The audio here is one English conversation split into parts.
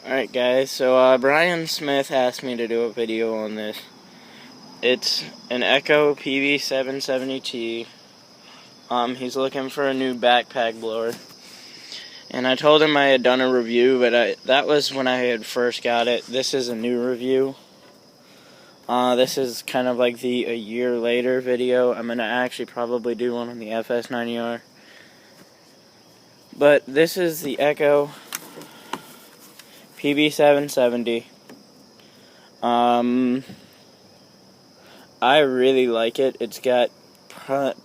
Alright guys, so Brian Smith asked me to do a video on this. It's an Echo PB770T. He's looking for a new backpack blower. And I told him I had done a review, but that was when I had first got it. This is a new review. This is kind of like the a year later video. I'm going to actually probably do one on the FS90R. But this is the Echo PB770. I really like it. It's got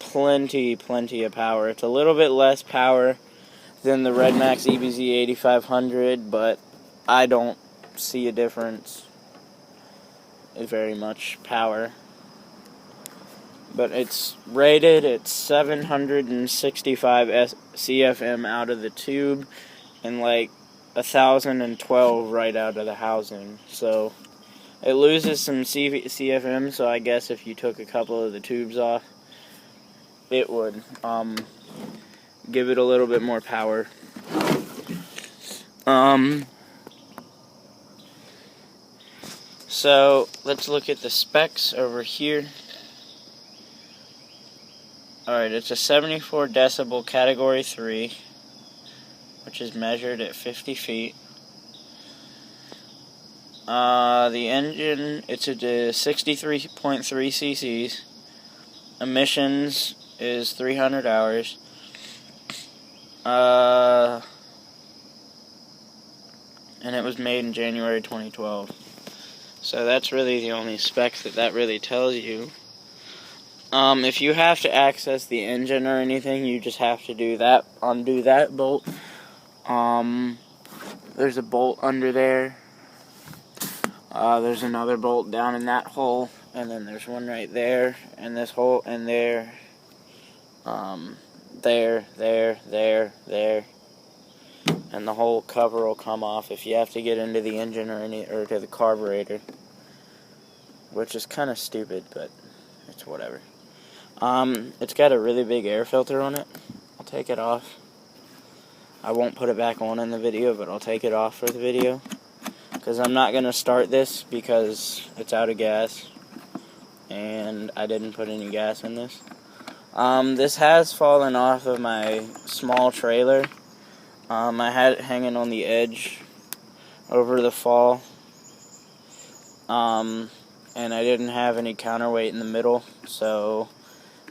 plenty of power. It's a little bit less power than the Redmax EBZ 8500, but I don't see a difference. It's very much power. But it's rated at 765 CFM out of the tube and like 1,012 right out of the housing. So it loses some CFM, so I guess if you took a couple of the tubes off, it would give it a little bit more power. So let's look at the specs over here. Alright, it's a 74 decibel category 3, which is measured at 50 feet. The engine, it's a 63.3 cc's. Emissions is 300 hours. And it was made in January 2012. So that's really the only specs that really tells you. If you have to access the engine or anything, you just have to do that, undo that bolt. There's a bolt under there. There's another bolt down in that hole, and then there's one right there, and this hole, and there. There. And the whole cover will come off if you have to get into the engine or to the carburetor. Which is kind of stupid, but it's whatever. It's got a really big air filter on it. I'll take it off. I won't put it back on in the video, but I'll take it off for the video. Because I'm not going to start this because it's out of gas. And I didn't put any gas in this. This has fallen off of my small trailer. I had it hanging on the edge over the fall. And I didn't have any counterweight in the middle, so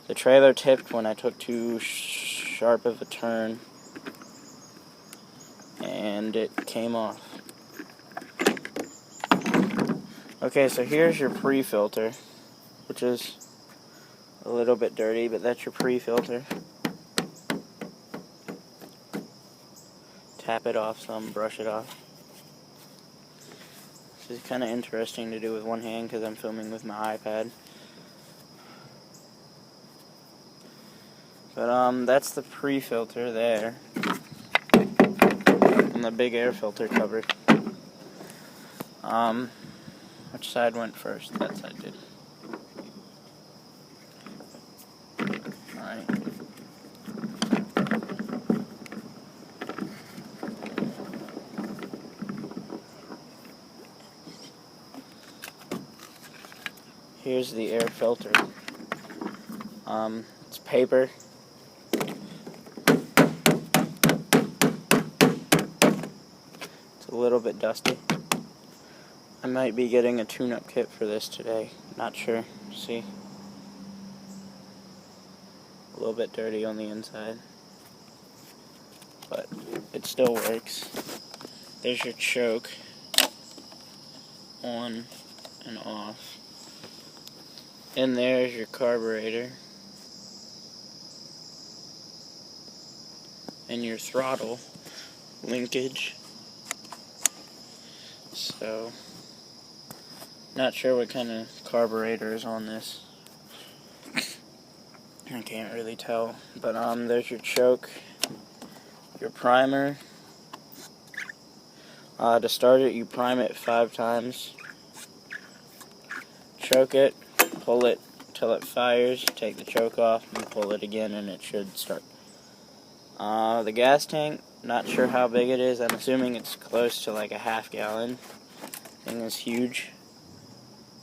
the trailer tipped when I took too sharp of a turn, and it came off. Okay, so here's your pre-filter, which is a little bit dirty, but that's your pre-filter. Tap it off some, brush it off. This is kind of interesting to do with one hand because I'm filming with my iPad. But that's the pre-filter there. And the big air filter cover. Which side went first? That side did. Alright. Here's the air filter. It's paper. It's a little bit dusty. I might be getting a tune-up kit for this today. Not sure. See? A little bit dirty on the inside. But it still works. There's your choke. On and off. And there's your carburetor. And your throttle linkage. So, not sure what kind of carburetor is on this. I can't really tell. But there's your choke, your primer. To start it, you prime it 5 times. Choke it. Pull it till it fires, take the choke off, and pull it again, and it should start. The gas tank, Not sure how big it is. I'm assuming it's close to like a half gallon. Thing is huge.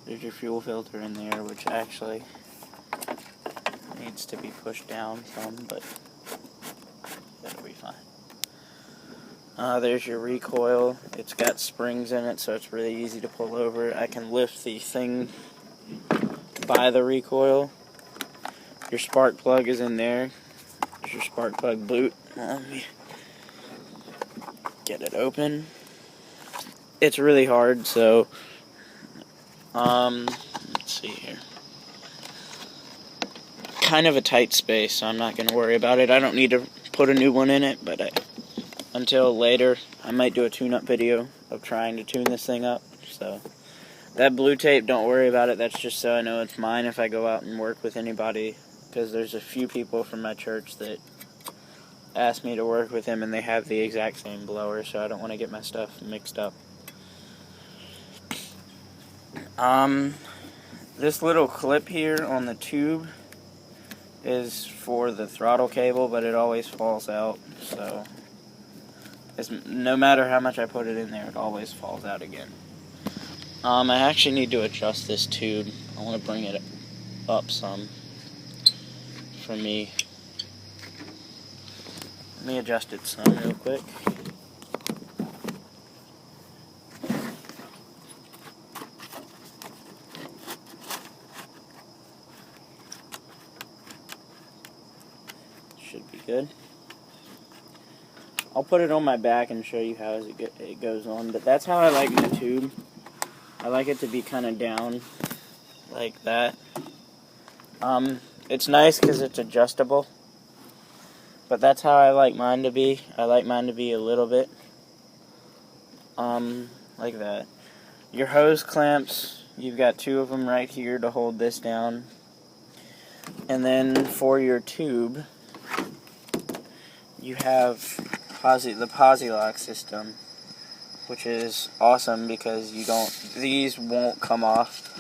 There's your fuel filter in there, which actually needs to be pushed down some, but that'll be fine. There's your recoil. It's got springs in it, so it's really easy to pull over. I can lift the thing by the recoil. Your spark plug is in there. There's your spark plug boot. Let me get it open. It's really hard, so let's see here. Kind of a tight space, so I'm not going to worry about it. I don't need to put a new one in it, but until later, I might do a tune-up video of trying to tune this thing up. So that blue tape, don't worry about it. That's just so I know it's mine if I go out and work with anybody, because there's a few people from my church that asked me to work with him, and they have the exact same blower, so I don't want to get my stuff mixed up. This little clip here on the tube is for the throttle cable, but it always falls out, so no matter how much I put it in there, it always falls out again. I actually need to adjust this tube. I want to bring it up some for me. Let me adjust it some real quick. Should be good. I'll put it on my back and show you how it goes on, but that's how I like my tube. I like it to be kind of down like that. It's nice because it's adjustable, but that's how I like mine to be. I like mine to be a little bit like that. Your hose clamps, you've got 2 of them right here to hold this down, and then for your tube you have the Posi-Lock system, which is awesome because these won't come off.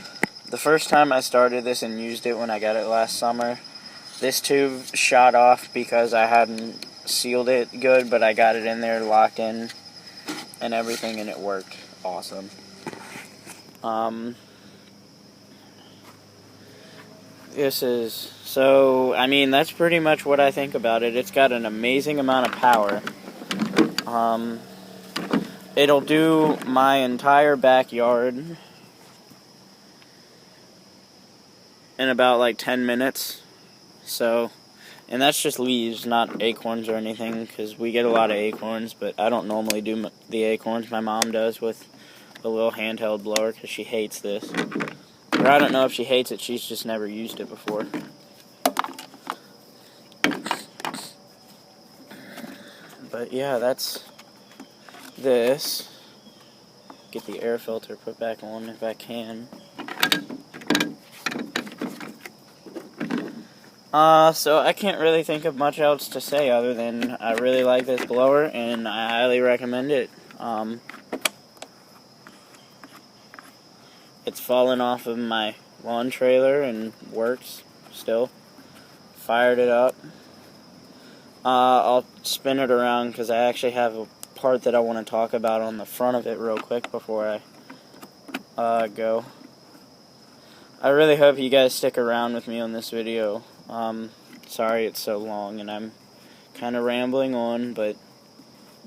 The first time I started this and used it when I got it last summer, this tube shot off because I hadn't sealed it good, but I got it in there locked in and everything, and it worked awesome. I mean, that's pretty much what I think about it. It's got an amazing amount of power. It'll do my entire backyard in about like 10 minutes. So, and that's just leaves, not acorns or anything, because we get a lot of acorns, but I don't normally do the acorns. My mom does with a little handheld blower because she hates this. Or I don't know if she hates it, she's just never used it before. But yeah, that's this. Get the air filter put back on if I can. So I can't really think of much else to say other than I really like this blower and I highly recommend it. It's fallen off of my lawn trailer and works still. Fired it up. I'll spin it around because I actually have a part that I want to talk about on the front of it real quick before I go. I really hope you guys stick around with me on this video. Sorry it's so long and I'm kind of rambling on, but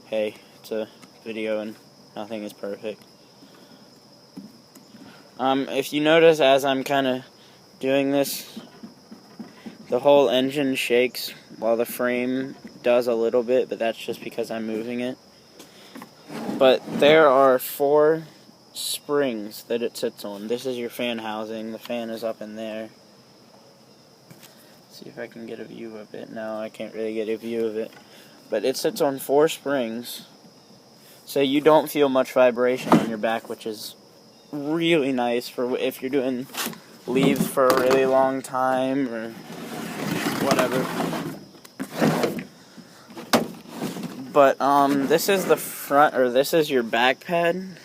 hey, it's a video and nothing is perfect. If you notice as I'm kind of doing this, the whole engine shakes while the frame does a little bit, but that's just because I'm moving it. But there are 4 springs that it sits on. This is your fan housing. The fan is up in there. See if I can get a view of it. No, I can't really get a view of it. But it sits on 4 springs, so you don't feel much vibration on your back, which is really nice for if you're doing leaves for a really long time or whatever. But this is the front, or this is your back pad.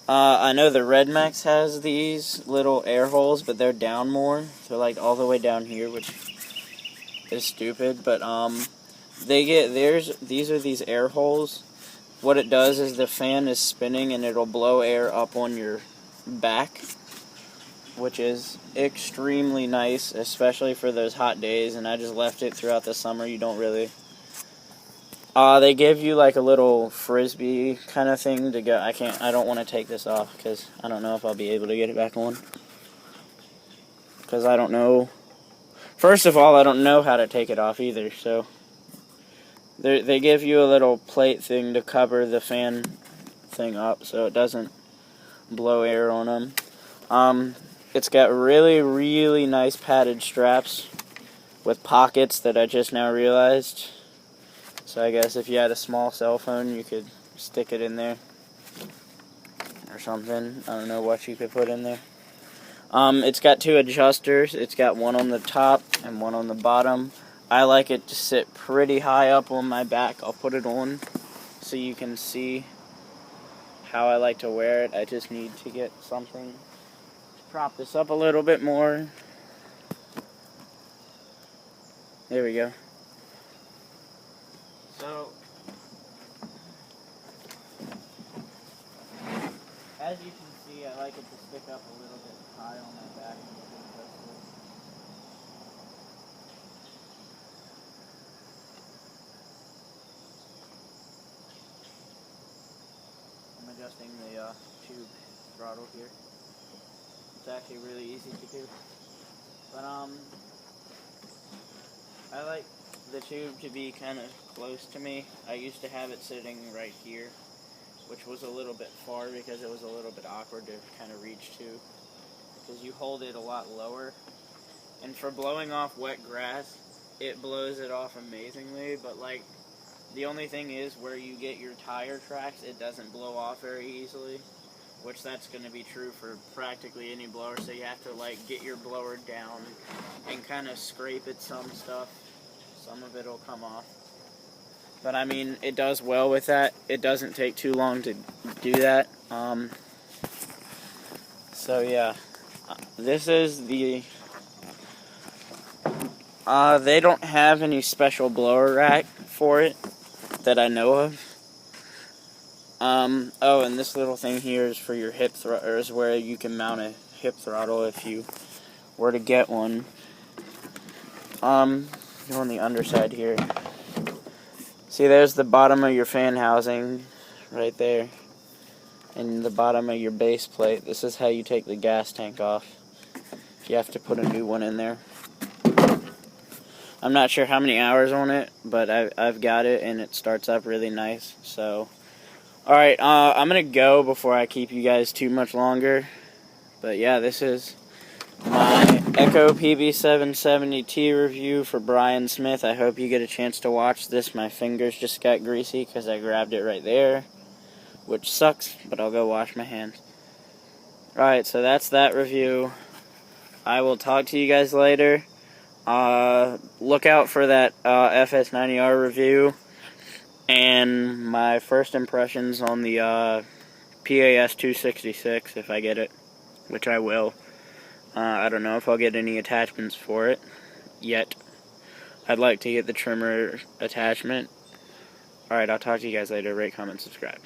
I know the Red Max has these little air holes, but they're down more. They're like all the way down here, which is stupid. But these are these air holes. What it does is the fan is spinning and it'll blow air up on your back, which is extremely nice, especially for those hot days. And I just left it throughout the summer. You don't really. They give you like a little frisbee kind of thing to go. I don't want to take this off because I don't know if I'll be able to get it back on. Because I don't know. First of all, I don't know how to take it off either. So they give you a little plate thing to cover the fan thing up so it doesn't blow air on them. It's got really, really nice padded straps with pockets that I just now realized. So I guess if you had a small cell phone, you could stick it in there or something. I don't know what you could put in there. It's got two adjusters. It's got one on the top and one on the bottom. I like it to sit pretty high up on my back. I'll put it on so you can see how I like to wear it. I just need to get something to prop this up a little bit more. There we go. So, as you can see, I like it to stick up a little bit high on my back. I'm adjusting the tube throttle here. It's actually really easy to do. But, I like the tube to be kind of close to me. I used to have it sitting right here, which was a little bit far because it was a little bit awkward to kind of reach to, because you hold it a lot lower. And for blowing off wet grass, it blows it off amazingly, but like the only thing is where you get your tire tracks, it doesn't blow off very easily, which that's going to be true for practically any blower. So you have to like get your blower down and kind of scrape at some stuff. Some of it will come off. But I mean, it does well with that. It doesn't take too long to do that. So yeah, this is the, they don't have any special blower rack for it that I know of. Oh, and this little thing here is for your hip throttle, or is where you can mount a hip throttle if you were to get one. On the underside here. See, there's the bottom of your fan housing right there, and the bottom of your base plate. This is how you take the gas tank off. You have to put a new one in there. I'm not sure how many hours on it, but I've got it, and it starts up really nice. So, alright, I'm going to go before I keep you guys too much longer. But yeah, this is my Echo PB770T review for Brian Smith. I hope you get a chance to watch this. My fingers just got greasy because I grabbed it right there, which sucks, but I'll go wash my hands. Alright, so that's that review. I will talk to you guys later. Look out for that FS90R review and my first impressions on the PAS266 if I get it, which I will. I don't know if I'll get any attachments for it yet. I'd like to get the trimmer attachment. Alright, I'll talk to you guys later. Rate, comment, subscribe.